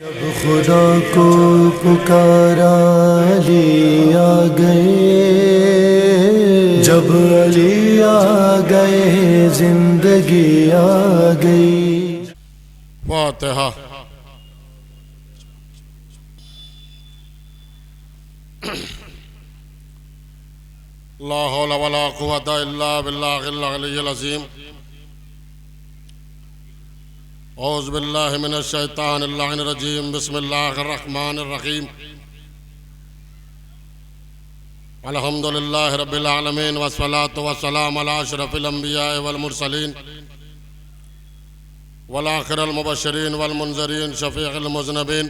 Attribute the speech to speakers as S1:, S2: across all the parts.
S1: जब खुदा को पुकारा अली आ गए, जब अली आ गए जिंदगी आ गई।
S2: फातिहा। ला हौला वला कुव्वता इल्ला बिल्लाहिल अलिय्यिल अज़ीम। औज़ु बिल्लाहि मिनश शैतानिर रजीम। बिस्मिल्लाहिर रहमानिर रहीम। अल्हम्दुलिल्लाहि रब्बिल आलमीन वस्सलातु वस्सलामु अला अशरफिल अंबिया वल मुरसलीन वल आखिरिल मुबश्शिरीन वल मुनज़िरीन शफ़ीइल मुज़निबीन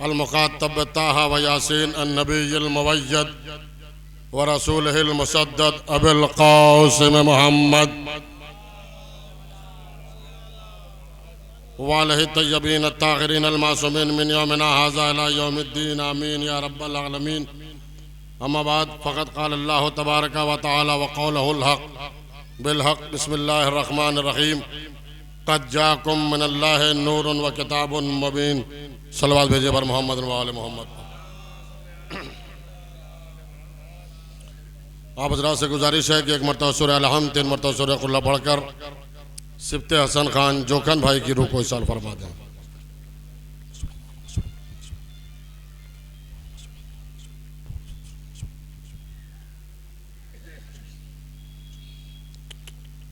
S2: अल मुख़ातब ताहा व यासीन अन नबिय्यिल मुवय्यद व रसूलिहिल मुसद्दद अबिल क़ासिम मुहम्मद वालहि तय्यबीन अत्ताहिरीन अल मासूमीन मिन यौमिना हाज़ा इला यौमिद्दीन आमीन या रब्बल आलमीन। अम्मा बाद फ़क़द क़ाल अल्लाहु तबारक व तआला व क़ौलुहुल हक़ बिल हक़। बिस्मिल्लाहिर रहमानिर रहीम। क़द जाअकुम मिनल्लाहि नूरुन व किताबुन मुबीन। सलवात भेजिए पर मोहम्मद व आले मोहम्मद। आप हज़रात से गुजारिश है कि एक मरतबा सूरह अल-हम्द, 3 मरतबा सूरह कुल पढ़कर सिफ्ते हसन खान जोखन भाई की रूह को इसाल फरमा दें।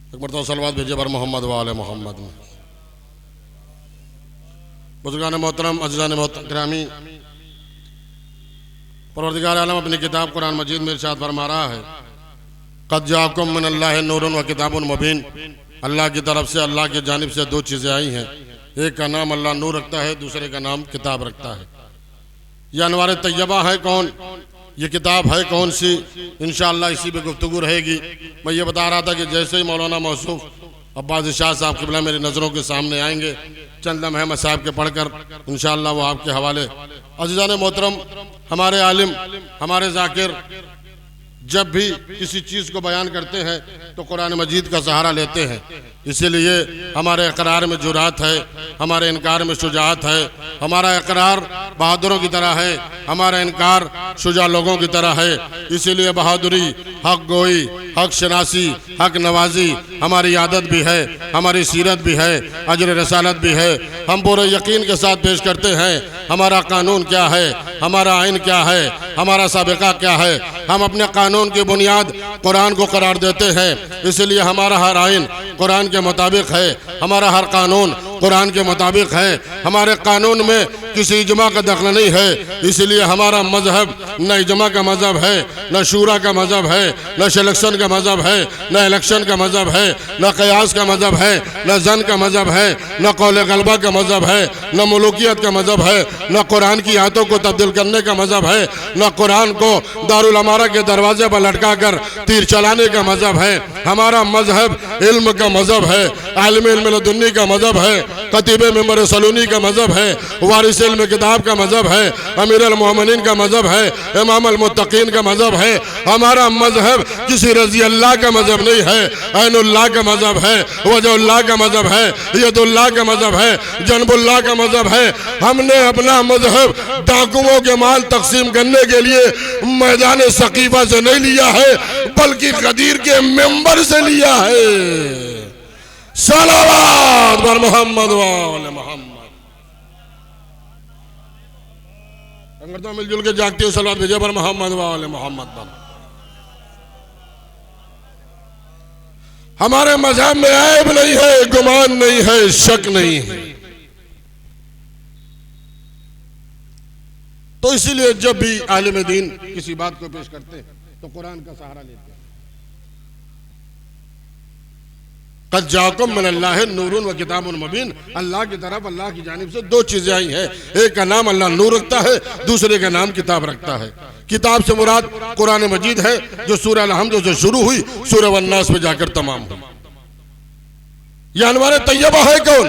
S2: एक मरतबा सलवात भेजिए पर मोहम्मद व आले मोहम्मद में। बुज़ुर्गान मोहतरम, अज़ीज़ान मोहतरमी, परवरदिगार आलम अपनी किताब कुरान मजीद में इरशाद फरमा रहा है, क़द जाअकुम मिनल्लाहि नूरुन व किताबुन मुबीन। अल्लाह की तरफ से, अल्लाह की जानिब से 2 चीज़ें आई हैं। एक का नाम अल्लाह नूर रखता है, दूसरे का नाम किताब रखता है। यह अनवार तैयबा है कौन, ये किताब है कौन सी, इंशाअल्लाह इसी पे गुफ्तगू रहेगी। मैं ये बता रहा था कि जैसे ही मौलाना मौसूफ अब्बास शाह साहब क़िबला मेरी नज़रों के सामने आएंगे, चंद लम्हे मसाहिब के पढ़कर इंशाअल्लाह वो आपके हवाले। अज़ीज़ान मोहतरम, हमारे आलिम, हमारे ज़ाकिर जब भी किसी चीज़ को बयान करते हैं तो कुरान मजीद का सहारा लेते हैं। इसीलिए हमारे इकरार में जुरात है, हमारे इनकार में शुजाअत है। हमारा इकरार बहादुरों की तरह है, हमारा इनकार शुजा लोगों की तरह है। इसीलिए बहादुरी, हक गोई, हक शनासी, हक नवाजी हमारी आदत भी है, हमारी सीरत भी है, अजर रसालत भी है। हम पूरे यकीन के साथ पेश करते हैं हमारा कानून क्या है, हमारा आइन क्या है, हमारा साबिका क्या है। हम अपने कानून की बुनियाद कुरान को करार देते हैं। इसलिए हमारा हर आइन कुरान के मुताबिक है, हमारा हर कानून कुरान के मुताबिक है। हमारे कानून में किसी इजमा का दखल नहीं है। इसलिए हमारा मजहब न इजमा का मजहब है, न शूरा का मजहब है, न सिलेक्शन का मजहब है, न इलेक्शन का मजहब है, न क़यास का मजहब है, न जन का मजहब है, न कौल गलबा का मजहब है, न मुलूकियत का मजहब है, न कुरान की आयतों को तब्दील करने का मजहब है, न कुरान को दारुल अमारा के दरवाजे पर लटका कर तीर चलाने का मजहब है। हमारा मजहब इल्म का मजहब है, आलिम इल्म लदुन्नी का मजहब है, खतीब मेंबर सलूनी का मजहब है, वारिस इल्म किताब का मजहब है, अमीर अल मोमिनीन का मजहब है, इमाम अल मुत्तकीन का मजहब है। हमारा मजहब किसी रजी अल्लाह का मजहब नहीं है, ऐनुल्लाह का मजहब है, वजहुल्लाह का मजहब है, यदुल्लाह का मजहब है, जनबुल्लाह का मजहब है। हमने अपना मजहब डाकुओं के माल तकसीम करने के लिए मैदान सकीफा से नहीं लिया है, बल्कि गदीर के मेंबर से लिया है। सलावत पर मोहम्मद वाले मोहम्मद। तो मिलजुल के जागती हूँ, सलावत भेजे पर मोहम्मद वाले मोहम्मद पर। हमारे मजहब में ऐब नहीं है, गुमान नहीं है, शक नहीं है। तो इसीलिए जब भी आलिम दीन किसी बात को पेश करते हैं तो कुरान का सहारा लेते हैं। क़द जाअकुम मिनल्लाहि नूरुन व किताबुन मुबीन। अल्लाह की तरफ, अल्लाह की जानिब से 2 चीजें आई हैं। एक का नाम अल्लाह नूर रखता है, दूसरे का नाम किताब रखता है। किताब से मुराद कुरान मजीद है, जो सूरह अल-हम्द से शुरू हुई, सूरह वन्नास में जाकर तमाम हुई। यह अनवार तैयबा है कौन?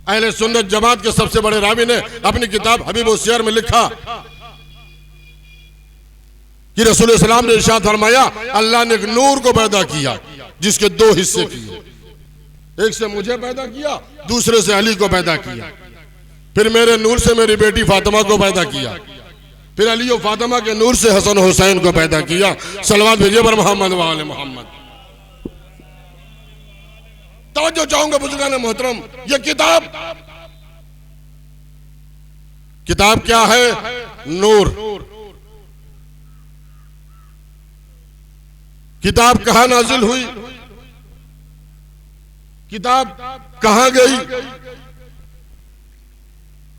S2: अहले सुन्नत जमात के सबसे बड़े रावी ने अपनी किताब हबीब सियर में लिखा कि रसूल सलाम ने इरशाद फरमाया, अल्लाह ने एक नूर को पैदा किया जिसके 2 हिस्से किए। एक से मुझे पैदा किया, दूसरे से अली को पैदा किया, फिर मेरे नूर से मेरी बेटी फातिमा को पैदा किया, फिर अली और फातिमा के नूर से हसन हुसैन को पैदा किया। सलवात भेजिए पर मोहम्मद वाले मोहम्मद। तवज्जो चाहूंगा बुजुर्गान मोहतरम, ये किताब क्या है? नूर। किताब कहां नाजिल हुई? किताब कहां गई?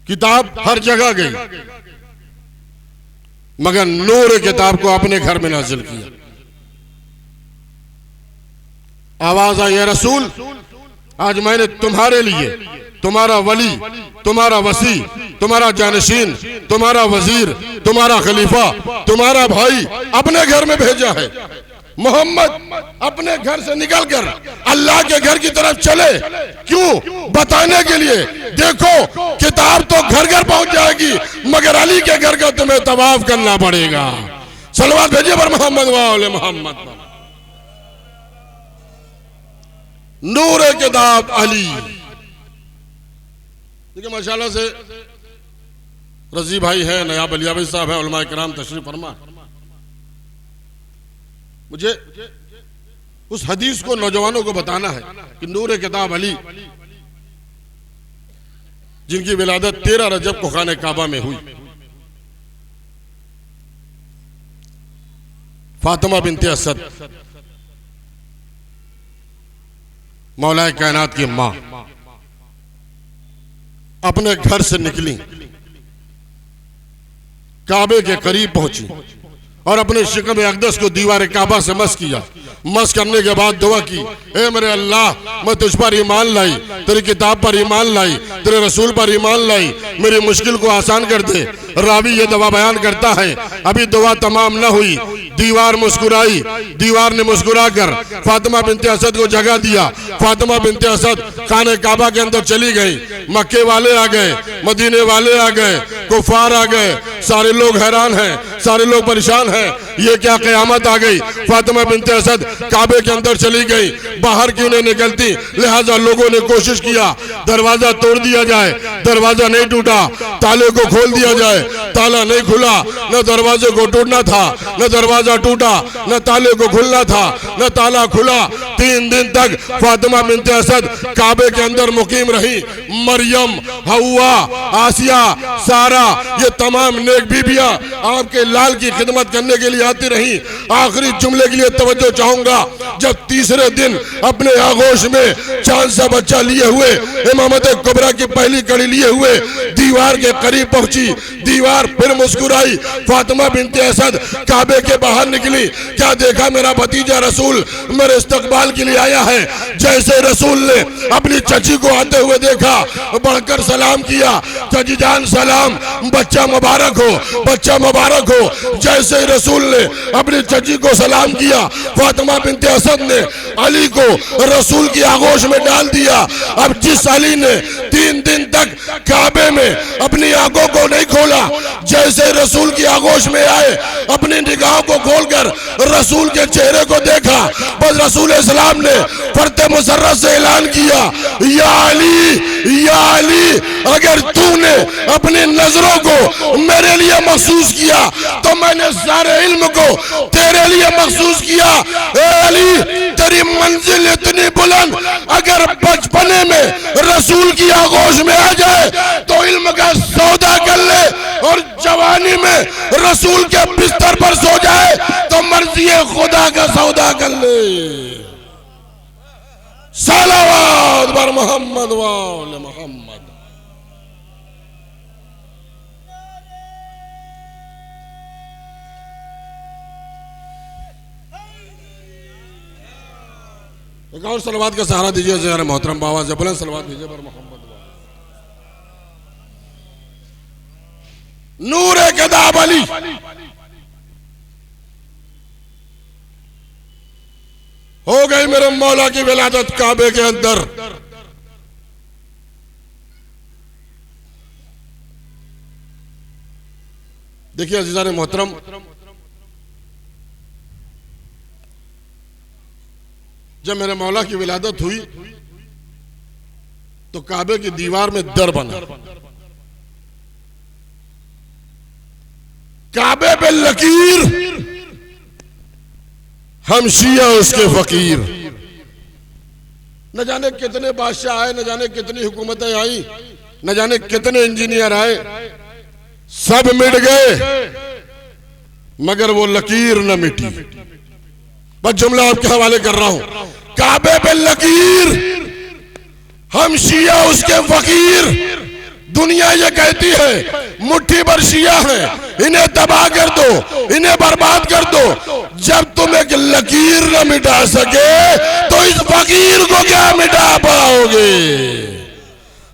S2: किताब हर जगह गई, मगर नूर किताब को अपने घर में नाजिल किया। आवाज आई, या रसूल, आज मैंने तुम्हारे लिए तुम्हारा वली, तुम्हारा वसी, तुम्हारा जानशीन, तुम्हारा वजीर, तुम्हारा खलीफा, तुम्हारा भाई अपने घर में भेजा है। मोहम्मद अपने घर से निकलकर अल्लाह के घर की तरफ चले, क्यों? बताने के लिए, देखो किताब तो घर घर पहुंच जाएगी, मगर अली के घर का तुम्हें तवाफ करना पड़ेगा। सलवात भेजिए पर मोहम्मद वाले मोहम्मद। नूर किताब अली। देखिए माशाल्लाह से रजी भाई है, नयाब अलिया भाई साहब है, उलमा किराम तशरीफ फरमा। मुझे उस हदीस को नौजवानों को बताना है कि नूर किताब अली, जिनकी विलादत 13 रजब को खाने काबा में हुई, फातिमा बिनते असद, मौलाए कायनात की मां, अपने घर से निकली, काबे के करीब पहुंची और अपने शिकम अक़दस को दीवार काबा से मस किया। मस करने के बाद दुआ की, ए मेरे अल्लाह, मैं तुझ पर ईमान लाई, तेरी किताब पर ईमान लाई, तेरे रसूल पर ईमान लाई, मेरी मुश्किल को आसान कर दे। रावी ये दुआ बयान करता है, अभी दुआ तमाम न हुई, दीवार मुस्कुराई, दीवार ने मुस्कुरा कर फातिमा बिनते असद को जगह दिया। फातिमा बिनते असद खाने काबा के अंदर चली गई। मक्के वाले आ गए, मदीने वाले आ गए, कुफार आ गए, सारे लोग हैरान हैं, सारे लोग परेशान हैं, ये क्या क़यामत आ गई। फातिमा बिनते असद काबे के अंदर चली गई, बाहर क्यों नहीं निकलती। लिहाजा लोगों ने कोशिश किया दरवाजा तोड़ दिया जाए, दरवाजा नहीं टूटा, ताले को खोल दिया जाए, ताला नहीं खुला, न दरवाजे को तोड़ना था, न दरवाजा टूटा, न ताले को खुलना था, न ताला खुला। 3 दिन तक फातिमा बिनते असद काबे के अंदर मुकीम रही। मरियम, हवा, आसिया, सारा, ये तमाम नेक बीबियां आपके लाल की खिदमत करने के लिए आती रही। आखिरी जुमले के लिए तवज्जो चाहूंगा, जब तीसरे दिन अपने आगोश में चांद सा बच्चा लिए हुए, इमामत कुबरा की पहली कड़ी लिए हुए दीवार के करीब पहुंची, दीवार फिर मुस्कुराई। फातिमा बिनते असद काबे के बाहर निकली, क्या देखा, मेरा भतीजा रसूल मेरे इस्तकबाल के लिए आया है। जैसे रसूल ने अपनी चची को आते हुए देखा, बढ़कर सलाम किया, चची जान सलाम, बच्चा मुबारक हो, बच्चा मुबारक हो। जैसे रसूल ने अपनी चची को सलाम किया, फातिमा बिनते असद ने अली को रसूल की आगोश में डाल दिया। अब जिस अली ने 3 दिन तक काबे में अपनी आंखों को नहीं खोला, जैसे रसूल की आगोश में आए, अपनी निगाहों को खोलकर रसूल के चेहरे को देखा, बस रसूल इस्लाम ने फरते मुसर्रत से ऐलान किया, या अली, अगर तूने अपनी नजरों को मेरे लिए मखसूस किया तो मैंने सारे इल्म को तेरे लिए मखसूस किया। ए अली, तेरी मंजिल इतनी बुलंद, अगर बचपने में रसूल की आगोश में आ जाए तो इल्म का सौदा कर ले, और जवानी में रसूल के बिस्तर पर सो जाए तो मर्जी खुदा का सौदा कर ले। सलावत बर मोहम्मद वाले मोहम्मद। एक और सलवात का सहारा दीजिए ज़रा मोहतरम बाबा से, बुलंद सलवात दीजिए बर मोहम्मद। नूर किताब अली। हो गई मेरे मौला की विलादत काबे के अंदर। देखिए अज़ीज़ान मोहतरम, जब मेरे मौला की विलादत हुई तो काबे की दीवार में दर बना, काबे पे लकीर, हम शिया उसके फकीर। न जाने कितने बादशाह आए, न जाने कितनी हुकूमतें आई, न जाने कितने इंजीनियर आए, सब मिट गए मगर वो लकीर न मिटी। बस जुमला आपके हवाले कर रहा हूं, काबे पे लकीर, हम शिया उसके फकीर। दुनिया ये कहती है मुट्ठी भर शिया है, इन्हें तबाह कर दो, इन्हें बर्बाद कर दो। जब तुम एक लकीर न मिटा सके तो इस फकीर को क्या मिटा पाओगे?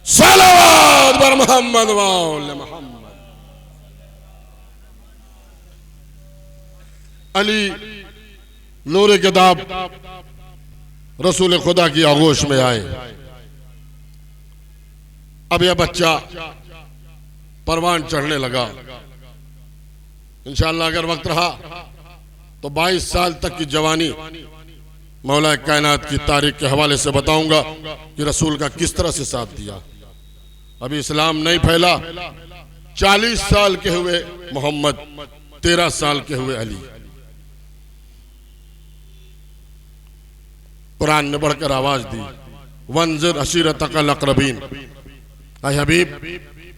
S2: सलावत बर मोहम्मद वाले मोहम्मद। अली नूर किताब रसूल खुदा की आगोश में आए। अब यह बच्चा परवान चढ़ने लगा। इंशाअल्लाह अगर वक्त रहा तो 22 साल तक की जवानी मौला कायनात की तारीख के हवाले से बताऊंगा कि रसूल का किस तरह से साथ दिया। अभी इस्लाम नहीं फैला, 40 साल के हुए मोहम्मद, 13 साल के हुए अली। कुरान ने बढ़कर आवाज दी, वंज़िर अशीरतकल अक़रबीन। ऐ हबीब,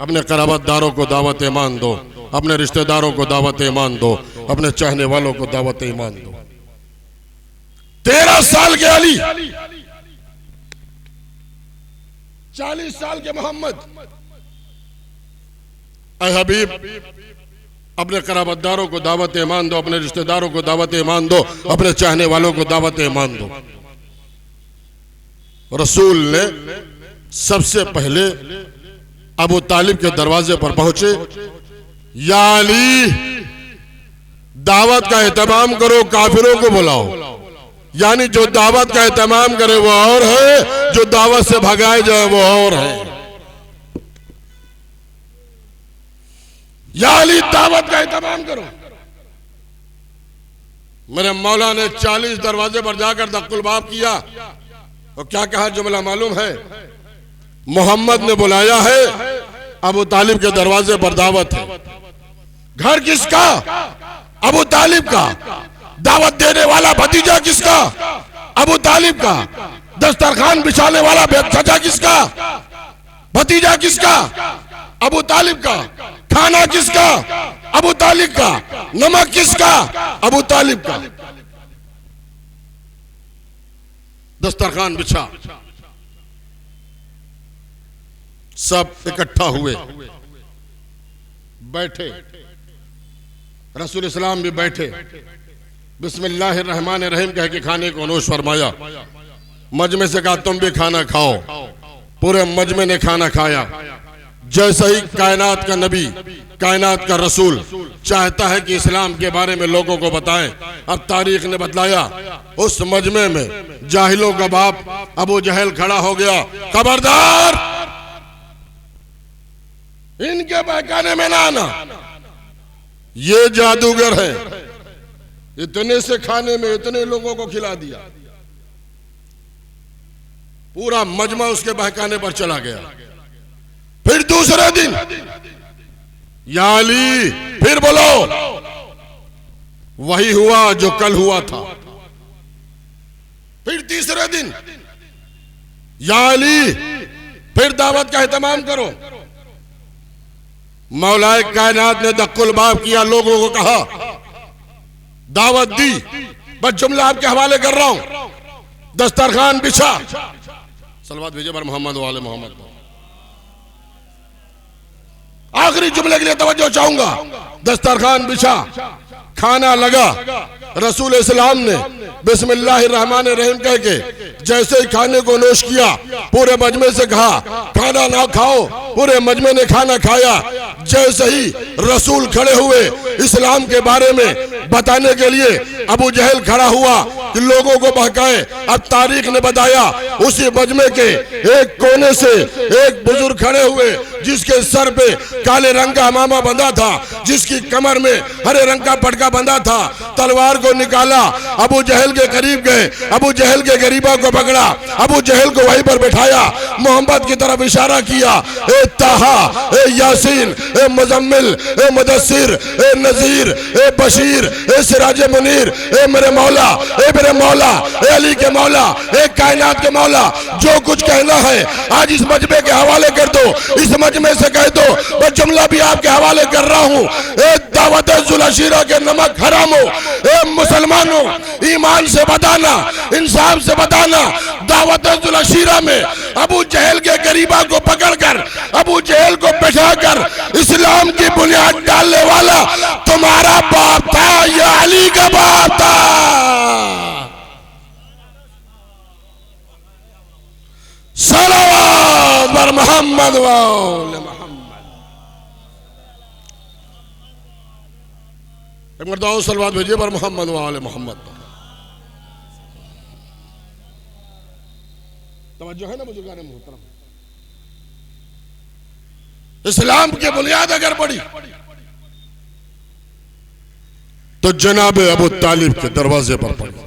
S2: अपने क़राबतदारों को दावत ईमान दो, अपने रिश्तेदारों को दावत ईमान दो, अपने चाहने वालों को दावत ईमान दो। 13 साल के अली, 40 साल के मोहम्मद। ऐ हबीब, अपने क़राबतदारों को दावत ईमान दो, अपने रिश्तेदारों को दावत ईमान दो, अपने चाहने वालों को दावत ईमान दो। रसूल ने सबसे पहले अबू तालिब के दरवाजे पर पहुंचे। या अली, दावत का एहतमाम करो, काफिरों को बुलाओ। यानी जो दावत का एहतमाम करे वो और है, जो दावत से भगाए जाए वो और है। या अली, दावत का एहतमाम करो। मेरे मौला ने 40 दरवाजे पर जाकर दक्कुल बाब किया और क्या कहा जुमला मालूम है? मोहम्मद ने बुलाया है, अबू तालिब के दरवाजे पर दावत है। घर किसका? अबू तालिब का। दावत देने वाला भतीजा किसका? अबू तालिब का। दस्तरखान बिछाने वाला बेचाचा किसका? भतीजा किसका? अबू तालिब का। खाना किसका? अबू तालिब का। नमक किसका? अबू तालिब का। दस्तरखान बिछा, सब इकट्ठा हुए, बैठे। रसूल इस्लाम भी बैठे। बिस्मिल्लाहिर्रहमानिर्रहीम कह के खाने को नोश फरमाया। मजमे से कहा तुम भी खाना खाओ। पूरे मजमे ने खाना खाया। जैसे ही कायनात का नबी, कायनात का रसूल चाहता है कि इस्लाम के बारे में लोगों को बताएं, अब तारीख ने बतलाया। उस मजमे में जाहिलों का बाप अबू जहल खड़ा हो गया। खबरदार, इनके बहकाने में ना आना, ये जादूगर है। इतने से खाने में इतने लोगों को खिला दिया। पूरा मजमा उसके बहकाने पर चला गया। फिर दूसरे दिन, या अली, फिर बोलो। वही हुआ जो कल हुआ था। फिर तीसरे दिन, या अली, फिर दावत का एहतमाम करो। मौलाए कायनात ने दक्कुल बाब किया, लोगों को कहा, दावत दी। बस जुमला आपके हवाले कर रहा हूं। दस्तरखान बिछा, सलवात भेजे पर मोहम्मद वाले मोहम्मद। आखिरी जुमले के लिए तवज्जो चाहूंगा। दस्तरखान बिछा, खाना लगा। रसूल इस्लाम ने बिस्मिल्लाहिर्रहमानिर्रहीम कह के जैसे ही खाने को नोश किया, पूरे मजमे से कहा खाना ना खाओ। पूरे मजमे ने खाना खाया। जैसे ही रसूल खड़े हुए इस्लाम के बारे में बताने के लिए, अबू जहल खड़ा हुआ कि लोगों को बहकाए। अब तारीख ने बताया, उसी मजमे के एक कोने से एक बुजुर्ग खड़े हुए जिसके सर पे काले रंग का अमामा बंधा था, जिसकी कमर में हरे रंग का पटका बंधा था, तलवार को निकाला, अबू जहल के करीब गए, अबू जहल के गरीबों को पकड़ा, अबू जहल को वहीं पर बिठाया, मोहम्मद की तरफ इशारा किया, ए ताहा, ए यासीन, ए मुजम्मिल, ए मुदस्सिर, ए नजीर, ए बशीर, ए सिराज मुनीर, ए मेरे मौला, ए मेरे मौला, ए अली के मौला, ए कायनात के मौला, जो कुछ कहना है आज इस मजमे के हवाले कर दो, इस मजमे से कह दो, मैं जुमला भी आपके हवाले कर रहा हूँ। ए दावत जुलशीरा के नमक हरामो, ए मुसलमानों, ईमान से बताना, इंसाफ से बताना, दावत जुलशीरा में अबू जहल के गरीबा को पकड़कर, अबू जहल को बैठाकर इस्लाम की बुनियाद डालने वाला तुम्हारा बाप था या अली का बाप था। सलावत बर मोहम्मद वाले मोहम्मद। एक मरतबा सलवात भेजिए बर मोहम्मद वाले मोहम्मद। तवज्जो है ना बुजुर्गान मोहतरम। इस्लाम की बुनियाद अगर पड़ी तो जनाब अबू तालिब के दरवाजे पर पड़ी।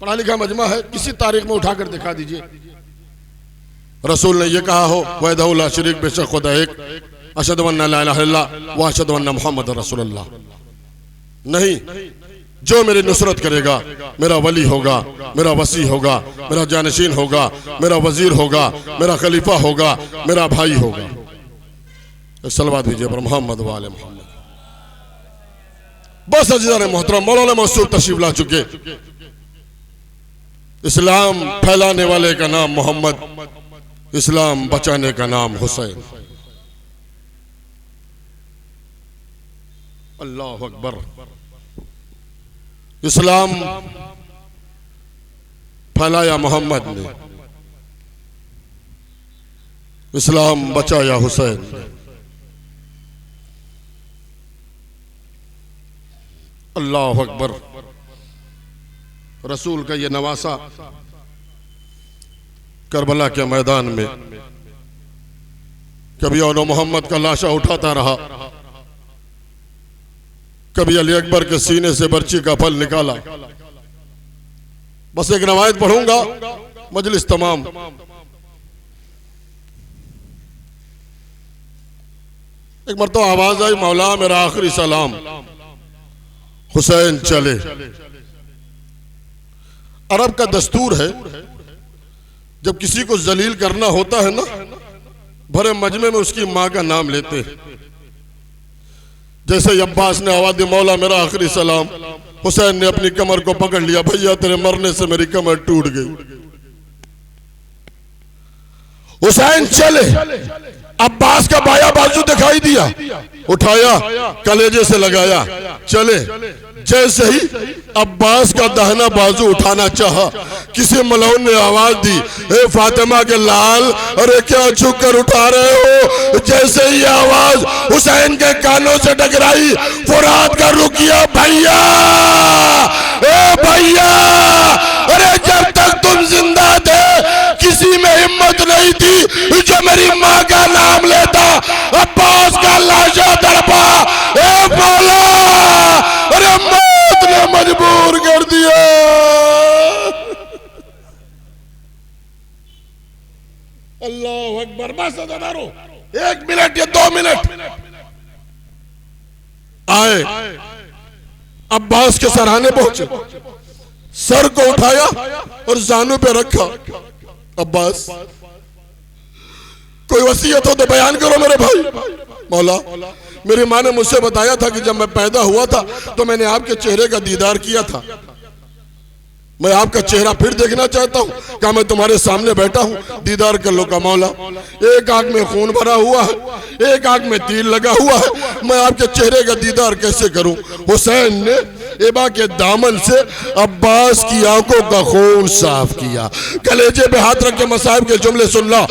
S2: पढ़ा लिखा मजमा है, किसी तारीख में उठाकर दिखा दीजिए रसूल ने यह कहा हो वहदहु ला शरीक बेशक खुदा एक, अशहदु अन्ना ला इलाहा इल्लल्लाह व अशहदु अन्ना मुहम्मद रसूलुल्लाह। नहीं, जो मेरी नुसरत करेगा मेरा वली होगा, मेरा वसी होगा, मेरा जानशीन होगा, मेरा वजीर होगा, मेरा खलीफा होगा, मेरा भाई होगा। सलवात दीजिए पर मोहम्मद वाले मोहम्मद। बस अजीज़ान मोहतरम, मौलाना मौसूद तशरीफ ला चुके। इस्लाम फैलाने वाले का नाम मोहम्मद, इस्लाम बचाने का नाम हुसैन। अल्लाह अकबर। इस्लाम फैलाया मोहम्मद ने, इस्लाम बचाया हुसैन ने। अल्लाह अकबर। रसूल का ये नवासा करबला के मैदान में कभी औनो मोहम्मद का लाशा उठाता रहा, कभी अली अकबर के सीने से बर्ची का फल निकाला। बस एक रवायत पढ़ूंगा, मजलिस तमाम। एक मरतबा आवाज आई, मौला मेरा आखिरी सलाम, हुसैन चले। अरब का दस्तूर है, जब किसी को जलील करना होता है ना, भरे मजमे में उसकी मां का नाम लेते हैं। जैसे अब्बास ने आवाज दी, मौला मेरा आखिरी सलाम, हुसैन ने अपनी कमर को पकड़ लिया, भैया तेरे मरने से मेरी कमर टूट गई। हुसैन चले, अब्बास का बाया बाजू दिखाई दिया, उठाया, कलेजे से लगाया, चले। जैसे ही अब्बास का दाहिना बाजू उठाना चाहा, किसी मलौन ने आवाज दी, ए फातिमा के लाल, अरे क्या झुक कर उठा रहे हो? जैसे ही आवाज हुसैन के कानों से टकराई, फुरात का रुक किया, भैया, ए भैया, अरे जब तक तुम जिंदा थे किसी में हिम्मत नहीं थी जो मेरी माँ का नाम लेता। अब्बास का लाशा तड़पा, ए मौला, अरे मौत ने मजबूर कर दिया। अल्लाह अकबर। बस अदारो, 1 मिनट या 2 मिनट। आए, अब्बास के सराहने पहुंचे, सर को उठाया और जानू पे रखा। अब्बास, कोई वसीयत हो तो बयान करो मेरे भाई। मौला, मेरी माँ ने मुझसे बताया था कि जब मैं पैदा हुआ था तो मैंने आपके चेहरे का दीदार किया था, मैं आपका चेहरा फिर देखना चाहता हूँ। क्या मैं तुम्हारे सामने बैठा हूँ, दीदार कर लो। का मौला, एक आंख में खून भरा हुआ है, एक आंख में तीर लगा हुआ है, मैं आपके चेहरे का दीदार कैसे करूं? हुसैन ने एबा के दामन से अब्बास की आंखों का खून साफ किया। कलेजे पे हाथ रख के मसाहिब के जुमले सुन लो।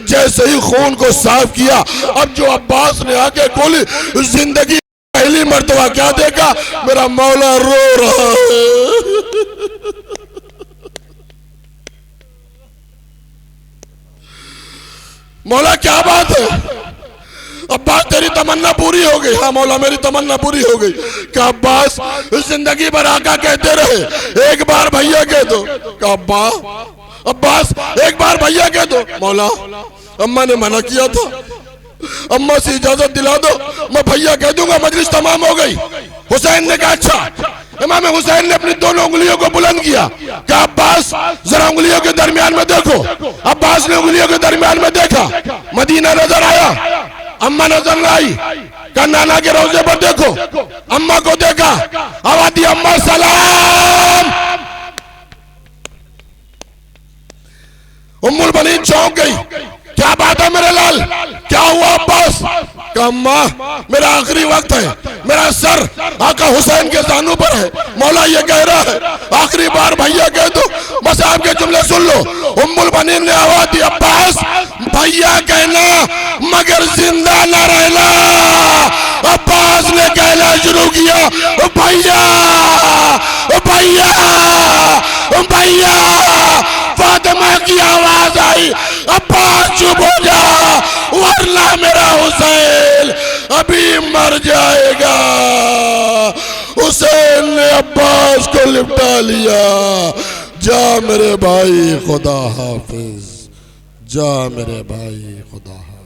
S2: जैसे ही खून को साफ किया, अब जो अब्बास ने आके खोली, जिंदगी पहली मर्तबा क्या देखा, मेरा मौला रो रहा है। मौला क्या बात है? अब्बास तेरी तमन्ना पूरी हो गई। हाँ मौला मेरी तमन्ना पूरी हो गई। क्या अब्बास जिंदगी भर आका कहते रहे एक बार भैया कह दो। क्या अब्बास एक बार भैया कह दो। मौला अम्मा ने मना किया था, अम्मा से इजाजत दिला दो, मैं भैया कह दूंगा। मजलिस तमाम हो गई। हुसैन ने कहा अच्छा। इमाम हुसैन ने अपनी दोनों उंगलियों को बुलंद किया। क्या अब्बास जरा उंगलियों के दरमियान में देखो। अब्बास ने उंगलियों के दरमियान में देखा, मदीना नजर आया, अम्मा नजर न आई। क्या नाना के रोजे पर देखो, अम्मा को देखा, आवाज दी अम्मा सलाम। उम्मुल बनीन चौंक गई। क्या बात है मेरे लाल, क्या हुआ अब्बास? अम्मा मेरा आखिरी वक्त है, मेरा सर आका हुसैन के जानू पर है। मौला ये कह रहा है आखिरी बार भैया कह दो, बस आपके जुमले सुन लो। उम्मुल बनीन ने आवाज दी अब्बास भैया कहना मगर जिंदा न रहना। अब्बास ने कहना शुरू किया भैया भैया भैया। फातिमा की आवाज आई अब्बास चुप हो जा वरना मेरा हुसैन अभी मर जाएगा। हुसैन ने अब्बास को लिपटा लिया। जा मेरे भाई खुदा हाफिज, जा मेरे भाई खुदा हाफिज।